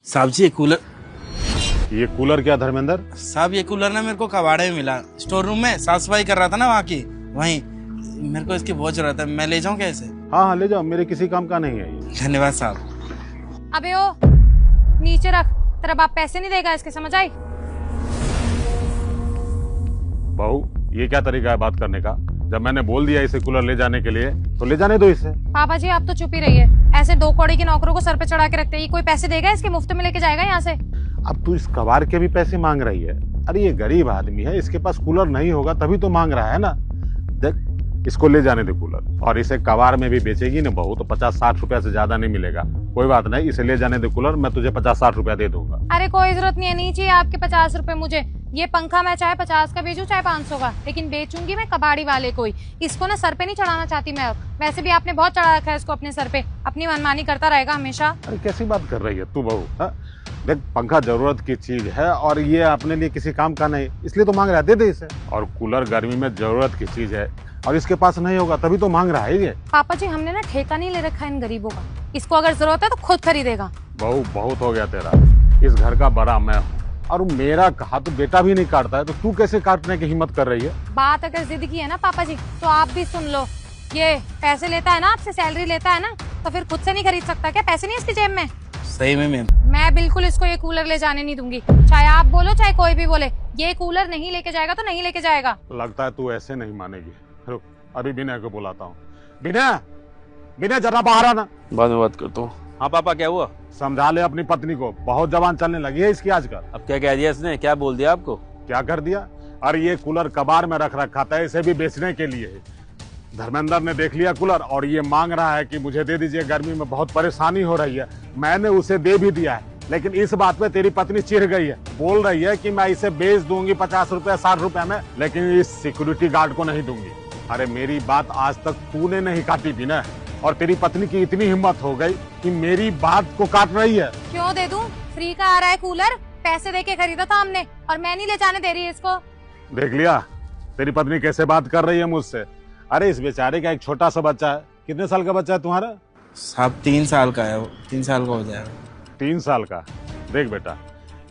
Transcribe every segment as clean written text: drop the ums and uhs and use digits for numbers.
साहब जी ये कूलर क्या धर्मेंद्र? साहब ये कूलर ना मेरे को कबाड़े में मिला, स्टोर रूम में साफ सफाई कर रहा था ना वहाँ की, वहीं मेरे को इसकी बहुत जरूरत है। मैं ले जाऊँ क्या इसे? हाँ हाँ ले जाओ, मेरे किसी काम का नहीं है ये। धन्यवाद साहब। अबे ओ नीचे रख, तेरा बाप पैसे नहीं देगा इसके, समझ आई? बहू ये क्या तरीका है बात करने का? जब मैंने बोल दिया इसे कूलर ले जाने के लिए तो ले जाने दो इसे। पापा जी आप तो चुप ही रहिए, ऐसे दो कौड़ी के नौकरों को सर पे चढ़ा के रखते हैं। ये कोई पैसे देगा इसके? मुफ्त में लेके जाएगा यहाँ से? अब तू इस कबाड़ के भी पैसे मांग रही है? अरे ये गरीब आदमी है, इसके पास कूलर नहीं होगा तभी तो मांग रहा है ना। देख इसको ले जाने दे कूलर, और इसे कबाड़ में भी बेचेगी ना बहू तो 50-60 रुपया से ज्यादा नहीं मिलेगा। कोई बात नहीं, इसे ले जाने दे कूलर, मैं तुझे 50-60 रुपया दे दूंगा। अरे कोई जरूरत नहीं है, नहीं चाहिए आपके 50 रुपए मुझे। ये पंखा मैं चाहे 50 का बेचूं चाहे 500 का, लेकिन बेचूंगी मैं कबाड़ी वाले को ही। इसको ना सर पे नहीं चढ़ाना चाहती मैं अब। वैसे भी आपने बहुत चढ़ा रखा है इसको अपने सर पे, अपनी मनमानी करता रहेगा हमेशा। अरे कैसी बात कर रही है तू बहू? देख पंखा जरूरत की चीज है और ये अपने लिए किसी काम का नहीं, इसलिए तो मांग रहा है, दे दे इसे। और कूलर गर्मी में जरूरत की चीज है और इसके पास नहीं होगा तभी तो मांग रहा है ये। पापा जी हमने ना ठेका नहीं ले रखा है इन गरीबों का, इसको अगर जरूरत है तो खुद खरीदेगा। बहू बहुत हो गया तेरा, इस घर का बड़ा मैं हूँ और मेरा कहा तो बेटा भी नहीं काटता है, तो तू कैसे काटने की हिम्मत कर रही है? बात अगर जिद की है ना पापा जी तो आप भी सुन लो। ये पैसे लेता है ना आपसे, सैलरी लेता है ना, तो फिर खुद से नहीं खरीद सकता क्या? पैसे नहीं इसकी जेब में? सही में मैम। मैं बिल्कुल इसको ये कूलर ले जाने नहीं दूंगी, चाहे आप बोलो चाहे कोई भी बोले। ये कूलर नहीं लेके जाएगा तो नहीं लेके जाएगा। लगता है तू ऐसे नहीं मानेगी। रुक अभी विनय को बुलाता हूँ। विनय, विनय जरा बाहर आना। बाद में बात करता हूँ। हाँ पापा क्या हुआ? समझा ले अपनी पत्नी को, बहुत जबान चलने लगी है इसकी आजकल। अब क्या कह दिया इसने? क्या बोल दिया आपको? क्या कर दिया? अरे ये कूलर कबाड़ में रख रखा था, इसे भी बेचने के लिए। धर्मेंद्र ने देख लिया कूलर और ये मांग रहा है कि मुझे दे दीजिए, गर्मी में बहुत परेशानी हो रही है। मैंने उसे दे भी दिया है, लेकिन इस बात पे तेरी पत्नी चिढ़ गई है। बोल रही है कि मैं इसे बेच दूंगी 50 रुपया 60 रुपया में, लेकिन इस सिक्योरिटी गार्ड को नहीं दूंगी। अरे मेरी बात आज तक तूने नहीं काटी थी ना, और तेरी पत्नी की इतनी हिम्मत हो गई कि मेरी बात को काट रही है। क्यों दे दूं? फ्री का आ रहा है कूलर, पैसे दे के खरीदा था हमने, और मैं नहीं ले जाने दे रही है इसको। देख लिया तेरी पत्नी कैसे बात कर रही है मुझसे। अरे इस बेचारे का एक छोटा सा बच्चा है। कितने साल का बच्चा है तुम्हारा? साहब 3 साल का है वो, 3 साल का हो जाएगा। 3 साल का? देख बेटा,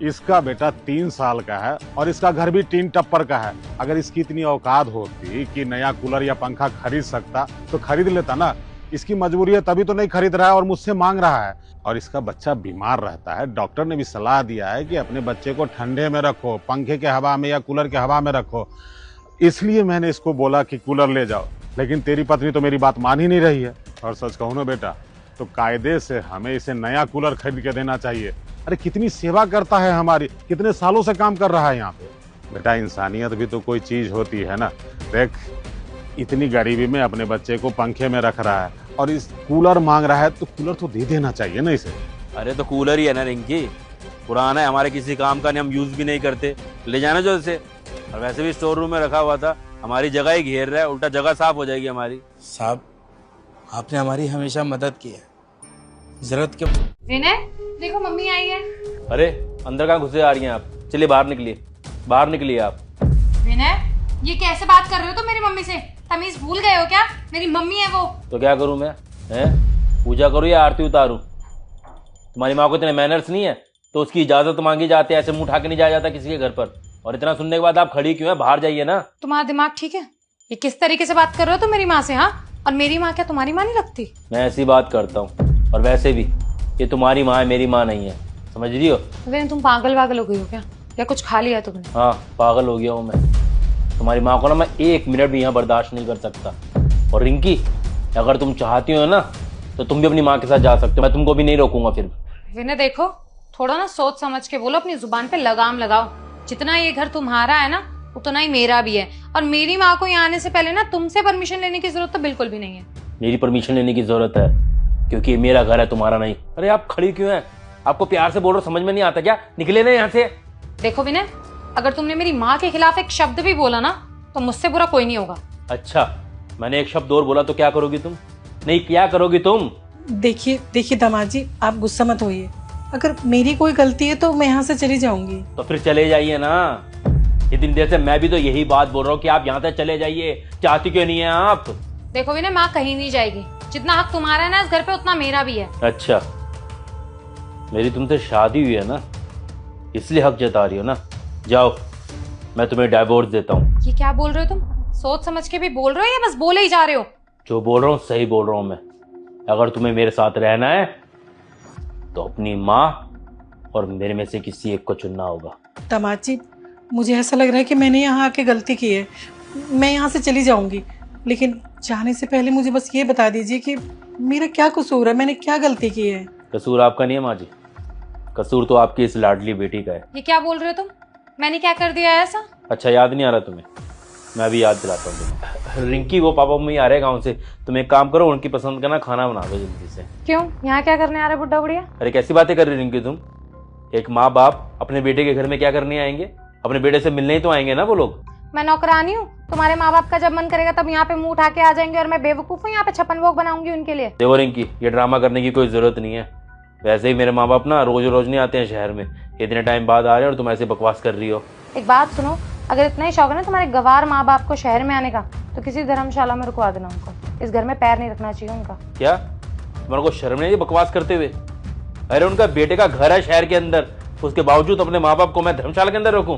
इसका बेटा 3 साल का है और इसका घर भी टीन टप्पर का है। अगर इसकी इतनी औकात होती कि नया कूलर या पंखा खरीद सकता तो खरीद लेता ना। इसकी मजबूरी है तभी तो नहीं खरीद रहा है और मुझसे मांग रहा है। और इसका बच्चा बीमार रहता है, डॉक्टर ने भी सलाह दिया है कि अपने बच्चे को ठंडे में रखो, पंखे के हवा में या कूलर के हवा में रखो। इसलिए मैंने इसको बोला कि कूलर ले जाओ, लेकिन तेरी पत्नी तो मेरी बात मान ही नहीं रही है। और सच कहूँ ना बेटा, तो कायदे से हमें इसे नया कूलर खरीद के देना चाहिए। अरे कितनी सेवा करता है हमारी, कितने सालों से काम कर रहा है यहाँ पे। बेटा इंसानियत भी तो कोई चीज होती है ना। देख इतनी गरीबी में अपने बच्चे को पंखे में रख रहा है और इस कूलर मांग रहा है, तो कूलर तो दे देना चाहिए ना इसे। अरे तो कूलर ही है ना रिंकी, पुराना है, हमारे किसी काम का नहीं, हम यूज भी नहीं करते, ले जाना जो इसे। और वैसे भी स्टोर रूम में रखा हुआ था, हमारी जगह ही घेर रहा है, उल्टा जगह साफ हो जाएगी हमारी। साहब आपने हमारी हमेशा मदद की है, जरूरत के। विनय देखो मम्मी आई है। अरे अंदर कहाँ घुसे आ रही हैं आप? चलिए बाहर निकलिए, बाहर निकलिए आप। विनय ये कैसे बात कर रहे हो तुम मेरी मम्मी से? तमीज भूल गए हो क्या? मेरी मम्मी है वो। तो क्या करूँ मैं? पूजा करूँ या आरती उतारूँ? तुम्हारी माँ को इतने मैनर्स नहीं है तो उसकी इजाजत मांगी जाती है, ऐसे मुंह उठा के नहीं जाया जाता किसी के घर पर। और इतना सुनने के बाद आप खड़ी क्यों है? बाहर जाइए ना। तुम्हारा दिमाग ठीक है? ये किस तरीके से बात कर रहे हो तुम मेरी माँ से? हाँ, और मेरी माँ क्या तुम्हारी माँ नहीं लगती? मैं ऐसी बात करता हूँ, और वैसे भी ये तुम्हारी माँ है, मेरी माँ नहीं है, समझ रही हो? विनय तुम पागल वागल हो गई हो क्या, या कुछ खा लिया तुमने? हाँ पागल हो गया हूँ मैं। तुम्हारी माँ को ना मैं 1 मिनट भी यहाँ बर्दाश्त नहीं कर सकता। और रिंकी अगर तुम चाहती हो ना तो तुम भी अपनी माँ के साथ जा सकते हो, मैं तुमको भी नहीं रोकूंगा फिर। विनय देखो थोड़ा ना सोच समझ के बोलो, अपनी जुबान पे लगाम लगाओ। जितना ये घर तुम्हारा है ना उतना ही मेरा भी है, और मेरी माँ को यहाँ आने से पहले ना तुमसे परमिशन लेने की जरूरत तो बिल्कुल भी नहीं है। मेरी परमिशन लेने की जरूरत है क्योंकि ये मेरा घर है, तुम्हारा नहीं। अरे आप खड़ी क्यों है? आपको प्यार से बोल रहे हो, समझ में नहीं आता क्या? निकले ना यहाँ से। देखो विनय अगर तुमने मेरी माँ के खिलाफ एक शब्द भी बोला ना तो मुझसे बुरा कोई नहीं होगा। अच्छा मैंने एक शब्द और बोला तो क्या करोगी तुम? नहीं क्या करोगी तुम? देखिए दामाद जी आप गुस्सा मत होइए, अगर मेरी कोई गलती है तो मैं यहाँ से चली जाऊंगी। तो फिर चले जाइए ना। इतनी देर से मैं भी तो यही बात बोल रहा हूँ कि आप यहाँ से चले जाइए, चाहती क्यों नहीं है आप? देखो विनय माँ कहीं नहीं जाएगी, जितना हक तुम्हारा है ना इस घर पे उतना मेरा भी है। अच्छा मेरी तुमसे शादी हुई है ना, इसलिए हक जता रही हो ना। जाओ, मैं तुम्हें डाइवोर्स देता हूँ। ये क्या बोल रहे हो तुम? सोच समझ के भी बोल रहे हो या बस बोले ही जा रहे हो? जो बोल रहा हूँ सही बोल रहा हूँ मैं। अगर तुम्हें मेरे साथ रहना है तो अपनी माँ और मेरे में से किसी एक को चुनना होगा। दामाद जी, मुझे ऐसा लग रहा है कि मैंने यहाँ आके गलती की है। मैं यहाँ से चली जाऊंगी, लेकिन जाने से पहले मुझे बस ये बता दीजिए कि मेरा क्या कसूर है, मैंने क्या गलती की है। कसूर आपका नहीं है माँ जी, कसूर तो आपकी इस लाडली बेटी का है। ये क्या बोल रहे हो तुम? मैंने क्या कर दिया है ऐसा? अच्छा, याद नहीं आ रहा तुम्हें? मैं अभी याद दिलाता हूँ तुम्हें। रिंकी, वो पापा मम्मी आ रहे गाँव से, तुम एक काम करो, उनकी पसंद का ना खाना बना दो जल्दी से। क्यों, यहाँ क्या करने आ रहे बुड्ढा बुढ़िया? अरे कैसी बातें कर रही रिंकी तुम? एक माँ बाप अपने बेटे के घर में क्या करने आएंगे? अपने बेटे से मिलने ही तो आएंगे ना वो लोग। मैं नौकरानी हूँ? तुम्हारे माँ बाप का जब मन करेगा तब यहाँ पे मुंह उठा के आ जाएंगे और मैं बेवकूफ हूँ यहाँ पे छप्पन भोग बनाऊंगी उनके लिए? देखो रिंकी, ये ड्रामा करने की कोई जरूरत नहीं है। वैसे ही मेरे माँ बाप ना रोज रोज नहीं आते हैं शहर में, इतने टाइम बाद आ रहे हैं और तुम ऐसे बकवास कर रही हो। एक बात सुनो, अगर इतना ही शौक है ना तुम्हारे गवार माँ बाप को शहर में आने का, तो किसी धर्मशाला में रुकवा देना उनको। इस घर में पैर नहीं रखना चाहिए उनका। क्या तुम्हारे को शर्म नहीं आई बकवास करते हुए? अरे उनका बेटे का घर है शहर के अंदर, उसके बावजूद अपने माँ बाप को मैं धर्मशाला के अंदर रखूं?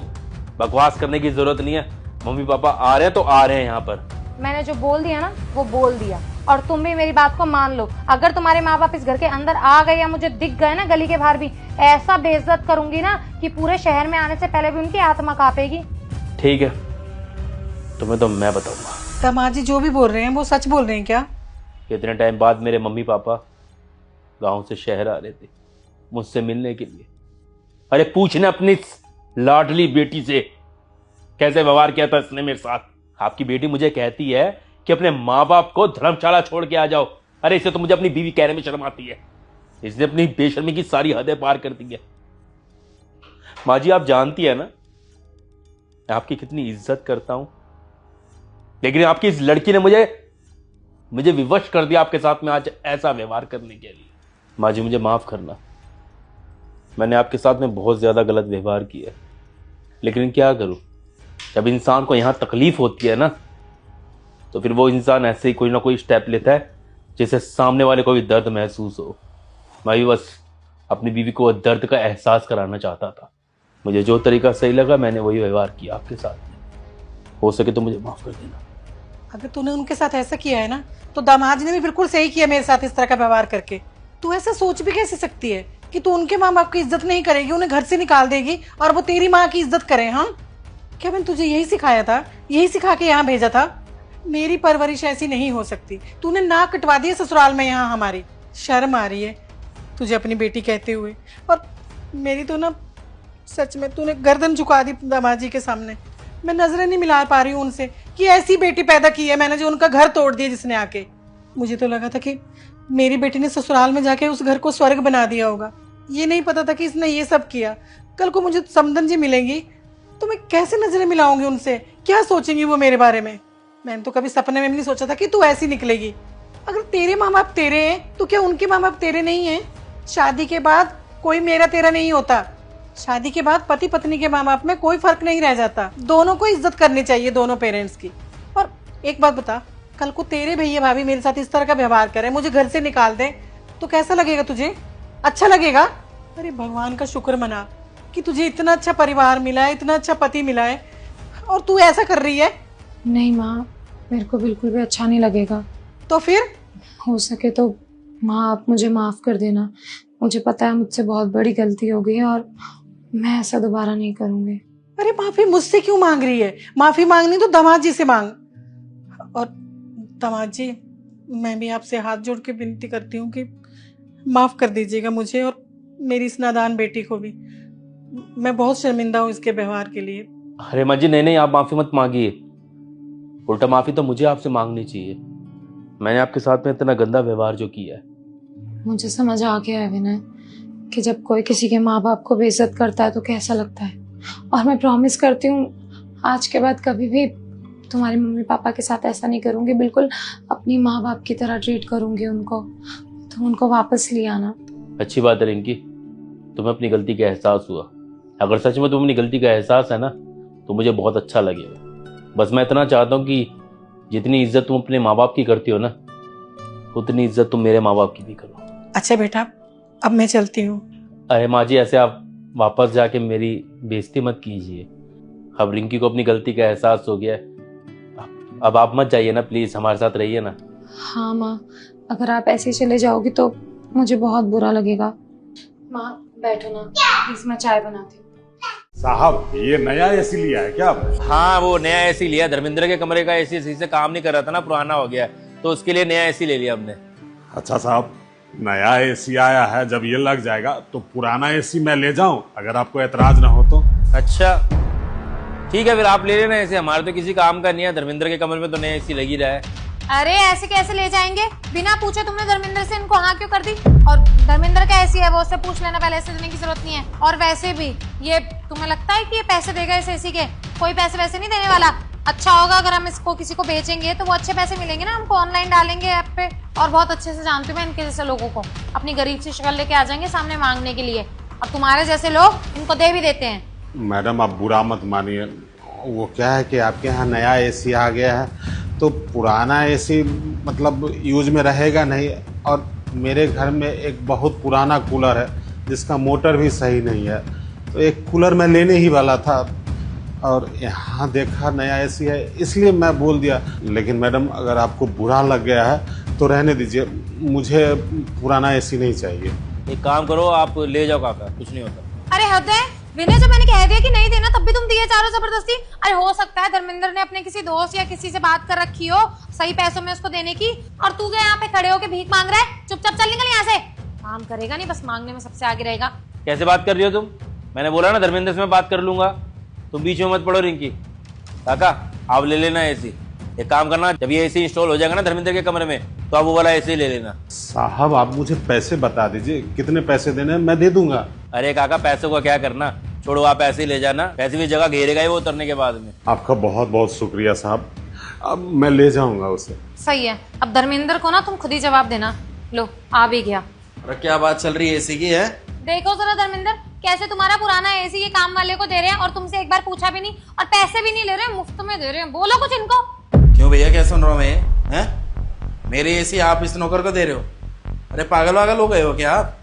बकवास करने की जरूरत नहीं है। मम्मी पापा आ रहे हैं तो आ रहे हैं यहाँ पर। मैंने जो बोल दिया ना वो बोल दिया, और तुम भी मेरी बात को मान लो। अगर तुम्हारे माँ बाप इस घर के अंदर आ गए या मुझे दिख गए ना गली के बाहर भी, ऐसा बेइज्जत करूंगी ना कि पूरे शहर में आने से पहले भी उनकी आत्मा कांपेगी। ठीक है, तुम्हें तो मैं बताऊंगा। दामाद जी जो भी बोल रहे हैं वो सच बोल रहे हैं क्या? इतने टाइम बाद मेरे मम्मी पापा गांव से शहर आ रहे थे मुझसे मिलने के लिए। अरे पूछना अपनी लाडली बेटी से कैसे व्यवहार किया था इसने मेरे साथ। आपकी बेटी मुझे कहती है कि अपने माँ बाप को धर्मशाला छोड़ के आ जाओ। अरे इसे तो मुझे अपनी बीवी कहने में शर्म आती है। इसने अपनी बेशर्मी की सारी हदें पार कर दी है। माँ जी, आप जानती है ना मैं आपकी कितनी इज्जत करता हूं, लेकिन आपकी इस लड़की ने मुझे विवश कर दिया आपके साथ में आज ऐसा व्यवहार करने के लिए। माँ जी, मुझे माफ करना, मैंने आपके साथ में बहुत ज्यादा गलत व्यवहार किया, लेकिन क्या करूं, जब इंसान को यहां तकलीफ होती है ना, तो फिर वो इंसान ऐसे ही कोई ना कोई स्टेप लेता है जिससे सामने वाले को भी दर्द महसूस हो। मैं भी बस अपनी बीवी को दर्द का एहसास कराना चाहता था। मुझे जो तरीका सही लगा मैंने वही व्यवहार किया आपके साथ में। हो सके तो मुझे माफ कर देना। अगर तूने उनके साथ ऐसा किया है ना, तो दामाद जी ने भी बिल्कुल सही किया मेरे साथ इस तरह का व्यवहार करके। तू ऐसा सोच भी कैसे सकती है कि तू उनके माँ बाप की इज्जत नहीं करेगी, उन्हें घर से निकाल देगी और वो तेरी माँ की इज्जत करें? हाँ, क्या मैंने तुझे यही सिखाया था, यही सिखा के यहाँ भेजा था? मेरी परवरिश ऐसी नहीं हो सकती। तूने नाक कटवा दी ससुराल में यहाँ हमारी। शर्म आ रही है तुझे अपनी बेटी कहते हुए, और मेरी तो ना सच में तूने गर्दन झुका दी दामाद जी के सामने। मैं नजरें नहीं मिला पा रही हूँ उनसे कि ऐसी बेटी पैदा की है मैंने जो उनका घर तोड़ दिया जिसने आके। मुझे तो लगा था कि मेरी बेटी ने ससुराल में जाके उस घर को स्वर्ग बना दिया होगा। ये नहीं पता था कि इसने ये सब किया। कल को मुझे समधन जी मिलेंगी तो मैं कैसे नजरें मिलाऊंगी उनसे? क्या सोचेंगी वो मेरे बारे में? मैंने तो कभी सपने में भी नहीं सोचा था कि तू ऐसी निकलेगी। अगर तेरे माँ बाप तेरे हैं तो क्या उनके माँ बाप तेरे नहीं हैं? शादी के बाद कोई मेरा तेरा नहीं होता। शादी के बाद पति पत्नी के माँ बाप में कोई फर्क नहीं रह जाता। दोनों को इज्जत करनी चाहिए, दोनों पेरेंट्स की। और एक बात बता, कल को तेरे भैया भाभी मेरे साथ इस तरह का व्यवहार करें, मुझे घर से निकाल दे, तो कैसा लगेगा तुझे? अच्छा लगेगा? अरे भगवान का शुक्र मना कि तुझे इतना अच्छा परिवार मिला है, इतना अच्छा पति मिला है, और तू ऐसा कर रही है। नहीं माँ, मेरे को बिल्कुल भी अच्छा नहीं लगेगा। तो फिर हो सके तो माँ आप मुझे माफ कर देना। मुझे पता है मुझसे बहुत बड़ी गलती हो गई है और मैं ऐसा दोबारा नहीं करूंगी। अरे माफी मुझसे क्यों मांग रही है? माफी मांगनी तो दामाद जी से मांग। और दामाद जी, मैं भी आपसे हाथ जोड़ के विनती करती हूँ कि माफ कर दीजिएगा मुझे और मेरी इस नादान बेटी को भी। मैं बहुत शर्मिंदा हूँ इसके व्यवहार के लिए। अरे माँ जी, नहीं, आप माफी मत मांगिए। उल्टा माफी तो मुझे आपसे मांगनी चाहिए। मैंने आपके साथ में इतना गंदा व्यवहार जो किया है। मुझे समझ आ गया है विनय कि जब कोई किसी के माँ बाप को बेइज्जत करता है तो कैसा लगता है। और मैं प्रॉमिस करती हूँ आज के बाद कभी भी तुम्हारे मम्मी पापा के साथ ऐसा नहीं करूँगी। बिल्कुल अपनी माँ बाप की तरह ट्रीट करूँगी उनको। तुम उनको वापस ले आना। अच्छी बात है रिंकी, तुम्हें अपनी गलती का एहसास हुआ। अगर सच में तुम्हें अपनी गलती का एहसास है ना तो मुझे बहुत अच्छा लगेगा। बस मैं इतना चाहता हूँ कि जितनी इज्जत तुम अपने माँ बाप की करती हो ना, उतनी इज्जत तुम मेरे माँ बाप की भी करो। अच्छा बेटा, अब मैं चलती हूँ। अरे माँ जी, ऐसे आप वापस जाके मेरी बेइज्जती मत कीजिए। अब रिंकी को अपनी गलती का एहसास हो गया है। अब आप मत जाइए ना प्लीज, हमारे साथ रहिए ना। हाँ माँ, अगर आप ऐसे चले जाओगी तो मुझे बहुत बुरा लगेगा। माँ बैठो ना प्लीज, मैं चाय बनाती हूँ। साहब ये नया एसी लिया है क्या आपने? हाँ, वो नया एसी लिया। धर्मेंद्र के कमरे का एसी सही से काम नहीं कर रहा था ना, पुराना हो गया है, तो उसके लिए नया एसी ले लिया हमने। अच्छा साहब, नया एसी आया है, जब ये लग जाएगा तो पुराना एसी मैं ले जाऊं, अगर आपको एतराज ना हो तो। अच्छा ठीक है, फिर आप ले लेना एसी, हमारे तो किसी काम का नहीं है। धर्मेंद्र के कमरे में तो नया एसी लग ही रहा है। अरे ऐसे कैसे ले जाएंगे? बिना पूछे तुमने धर्मेंद्र से इनको हाँ क्यों कर दी? और धर्मेंद्र का एसी है, वो उससे पूछ लेना पहले, ऐसे देने की जरूरत नहीं है। और वैसे भी ये तुम्हें लगता है कि ये पैसे देगा इस एसी के? कोई पैसे वैसे नहीं देने वाला। अच्छा होगा अगर हम इसको किसी को बेचेंगे तो वो अच्छे पैसे मिलेंगे ना हमको, ऑनलाइन डालेंगे ऐप पे। और बहुत अच्छे से जानती हूँ मैं इनके जैसे लोगों को, अपनी गरीब सी शक्ल लेके आ जाएंगे सामने मांगने के लिए, और तुम्हारे जैसे लोग इनको दे भी देते हैं। मैडम आप बुरा मत मानिए, वो क्या है कि आपके यहाँ नया एसी आ गया है तो पुराना एसी मतलब यूज में रहेगा नहीं। और मेरे घर में एक बहुत पुराना कूलर है जिसका मोटर भी सही नहीं है, तो एक कूलर मैं लेने ही वाला था और यहाँ देखा नया एसी है इसलिए मैं बोल दिया। लेकिन मैडम अगर आपको बुरा लग गया है तो रहने दीजिए, मुझे पुराना एसी नहीं चाहिए। एक काम करो, आप ले जाओ काका, कुछ नहीं होता। अरे हद है विनय, जब मैंने कह दिया कि नहीं देना तब भी तुम दिए जा रहे हो जबरदस्ती। अरे हो सकता है धर्मेंद्र ने अपने किसी दोस्त या किसी से बात कर रखी हो सही पैसों में उसको देने की, और तू क्या यहाँ पे खड़े होके भीख मांग रहा है? चुपचाप चल निकल यहाँ से। काम करेगा नहीं, बस मांगने में सबसे आगे रहेगा। कैसे बात कर रही हो तुम? मैंने बोला ना धर्मेंद्र से मैं बात कर लूंगा, तुम बीच में मत पड़ो। रिंकी काका आप ले लेना एसी। एक काम करना, जब ये एसी इंस्टॉल हो जाएगा ना धर्मेंद्र के कमरे में, तो आप वो वाला एसी ले लेना। साहब आप मुझे पैसे बता दीजिए, कितने पैसे देने हैं, मैं दे दूंगा। अरे काका पैसों का क्या करना, छोड़ो, आप ऐसे ही ले जाना, पैसे भी जगह घेरेगा ही वो उतरने के बाद में। आपका बहुत बहुत शुक्रिया साहब, अब मैं ले जाऊंगा उसे। सही है, अब धर्मेंद्र को ना तुम खुद ही जवाब देना। लो आ भी गया। अरे क्या बात चल रही है एसी की है? देखो जरा धर्मेंद्र, कैसे तुम्हारा पुराना एसी ये काम वाले को दे रहे हैं और तुमसे एक बार पूछा भी नहीं, और पैसे भी नहीं ले रहे हैं, मुफ्त में दे रहे हैं। बोलो कुछ इनको। क्यों भैया, क्या सुन रहा हूँ मैं? हैं? मेरी एसी आप इस नौकर को दे रहे हो? अरे पागल वागल हो गए हो क्या आप?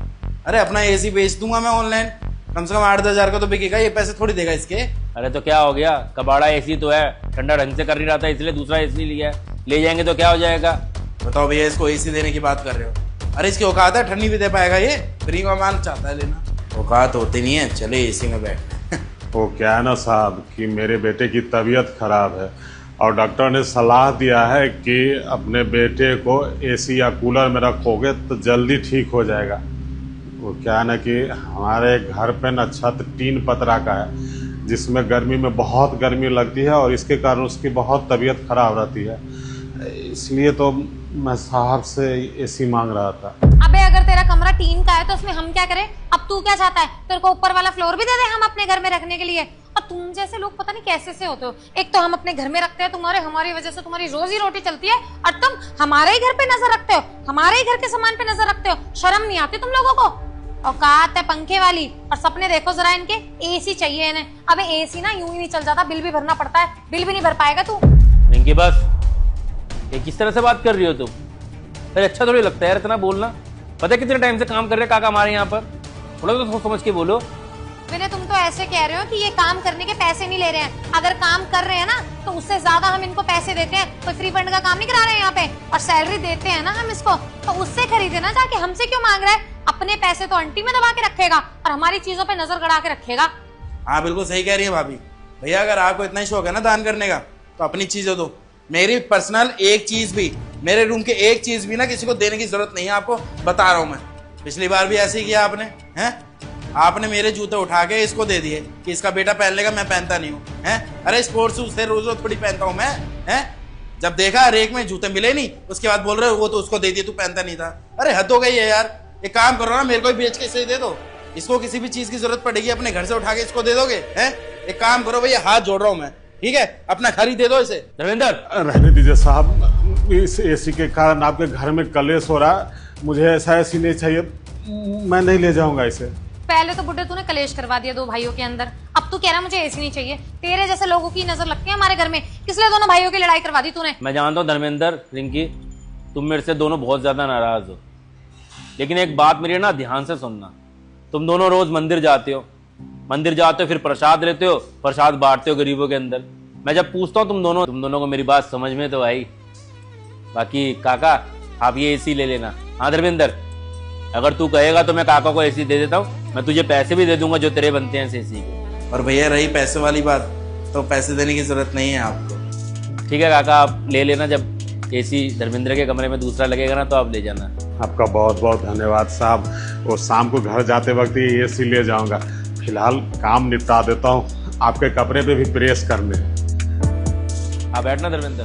अरे अपना एसी बेच दूंगा मैं ऑनलाइन, कम से कम 8-10 हजार का तो बिकेगा, ये पैसे थोड़ी देगा इसके। अरे तो क्या हो गया, कबाड़ा एसी तो है, ठंडा ढंग से कर नहीं रहा था इसलिए दूसरा एसी लिया है, ले जाएंगे तो क्या हो जाएगा? बताओ भैया, इसको एसी देने की बात कर रहे हो? अरे इसकी औकात है, ठंडी भी दे पाएगा ये? फ्री का माल चाहता है लेना, औकात होती नहीं है। चले एसी में बैठ। वो क्या है ना साहब कि मेरे बेटे की तबीयत खराब है और डॉक्टर ने सलाह दिया है कि अपने बेटे को एसी या कूलर में रखोगे तो जल्दी ठीक हो जाएगा। वो क्या है ना कि हमारे घर पे न छत टीन पतरा का है जिसमें गर्मी में बहुत गर्मी लगती है और इसके कारण उसकी बहुत तबीयत खराब रहती है, इसलिए तो मैं साहब से एसी मांग रहा था। अबे अगर तेरा कमरा टीन का है तो उसमें हम क्या करें? अब तू क्या चाहता है, तेरे को ऊपर वाला फ्लोर भी दे दे हम अपने घर में रखने के लिए? और तुम जैसे लोग पता नहीं कैसे से होते हो, एक तो हम अपने घर में रखते हैं तुम्हारे, हमारी वजह से तुम्हारी रोजी रोटी चलती है, और तुम हमारे ही घर पे नजर रखते हो, हमारे ही घर के सामान पे नजर रखते हो। शर्म नहीं आती तुम लोगों को? औकात है पंखे वाली, और सपने देखो जरा इनके, एसी चाहिए इन्हें। अबे एसी ना यूं ही नहीं चल जाता, बिल भी भरना पड़ता है, बिल भी नहीं भर पाएगा तू। रिंकी बस, ये किस तरह से बात कर रही हो तुम? अरे अच्छा थोड़ी लगता है यार इतना बोलना। पता है कितने टाइम से काम कर रहे काका हमारे यहाँ पर, थोड़ा तो सोच समझ के बोलो। विनय तुम तो ऐसे कह रहे हो कि ये काम करने के पैसे नहीं ले रहे हैं, अगर काम कर रहे हैं ना तो उससे ज्यादा हम इनको पैसे देते हैं। कोई फ्री फंड का काम नहीं करा रहे हैं यहाँ पे, और सैलरी देते हैं ना हम इसको, तो उससे खरीदे ना जाके, हमसे क्यों मांग रहा है? अपने पैसे तो अंटी में दबा के रखेगा और हमारी चीजों पे नजर गड़ा के रखेगा। हाँ बिल्कुल सही कह रही है भाभी। भैया अगर आपको इतना ही शौक है ना दान करने का तो अपनी चीजें दो, मेरी पर्सनल एक चीज भी, मेरे रूम के एक चीज भी ना किसी को देने की जरूरत नहीं है, आपको बता रहा हूँ मैं। पिछली बार भी ऐसे ही किया आपने, हैं? आपने मेरे जूते उठा के इसको दे दिए कि इसका बेटा पहन लेगा, मैं पहनता नहीं हूँ, हैं? अरे स्पोर्ट्स शूज से रोज रोज थोड़ी पहनता हूँ मैं, हैं? जब देखा रेक में जूते मिले नहीं, उसके बाद बोल रहे हो वो तो उसको दे दिए, तू पहनता नहीं था। अरे हद हो गई है यार। एक काम करो ना, मेरे को ही बेच के इसे दे दो, इसको किसी भी चीज की जरूरत पड़ेगी अपने घर से उठा के इसको दे दोगे, हैं? एक काम करो भैया, हाथ जोड़ रहा हूँ मैं, ठीक है? अपना घर ही दे दो इसे। धर्मेंद्र रहने दीजिए साहब, इस एसी के कारण आपके घर में कलेश हो रहा है, मुझे ऐसा एसी नहीं चाहिए, मैं नहीं ले जाऊंगा इसे। पहले तो बुड्ढे तूने कलेश करवा दिया दो भाइयों के अंदर, अब तू कह रहा मुझे एसी नहीं चाहिए। तेरे जैसे लोगों की नजर लगती है हमारे घर में, इसलिए दोनों भाइयों की लड़ाई करवा दी तूने। मैं जानता हूँ धर्मेंद्र, रिंकी तुम मेरे से दोनों बहुत ज्यादा नाराज हो, लेकिन एक बात मेरी ना ध्यान से सुनना, तुम दोनों रोज मंदिर जाते हो, फिर प्रसाद लेते हो, प्रसाद बांटते हो गरीबों के अंदर। मैं जब पूछता हूँ तुम दोनों को मेरी बात समझ में तो आई। बाकी काका आप ये एसी ले लेना। हाँ धर्मेंद्र, अगर तू कहेगा तो मैं काका को एसी दे देता हूँ, मैं तुझे पैसे भी दे दूंगा जो तेरे बनते हैं इस एसी के। और भैया रही पैसे वाली बात, तो पैसे देने की जरूरत नहीं है आपको। ठीक है काका, आप ले लेना। जब एसी धर्मेंद्र के कमरे में दूसरा लगेगा ना तो आप ले जाना। आपका बहुत बहुत धन्यवाद साहब। वो शाम को घर जाते वक्त ये एसी ले जाऊंगा। फिलहाल काम निपटा देता हूँ, आपके कपड़े पे भी प्रेस करने। आप बैठना धर्मेंद्र।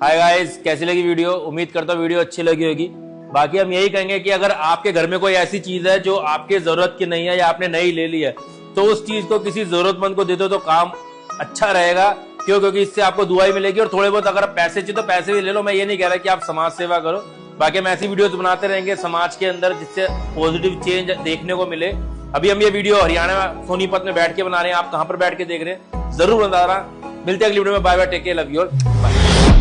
हाय गाइस, कैसी लगी वीडियो? उम्मीद करता हूँ वीडियो अच्छी लगी होगी। बाकी हम यही कहेंगे कि अगर आपके घर में कोई ऐसी चीज है जो आपके जरूरत की नहीं है या आपने नहीं ले ली है, तो उस चीज को किसी जरूरतमंद को दे दो तो काम अच्छा रहेगा। क्यों? क्योंकि इससे आपको दुआ ही मिलेगी। और थोड़े बहुत अगर पैसे चाहिए तो पैसे भी ले लो। मैं ये नहीं कह रहा कि आप समाज सेवा करो। बाकी हम ऐसी वीडियोस बनाते रहेंगे समाज के अंदर जिससे पॉजिटिव चेंज देखने को मिले। अभी हम ये वीडियो हरियाणा सोनीपत में बैठ के बना रहे हैं। आप कहां पर बैठ के देख रहे हैं जरूर बता रहा। मिलते हैं अगली वीडियो में। Bye bye, take care, love you all, bye.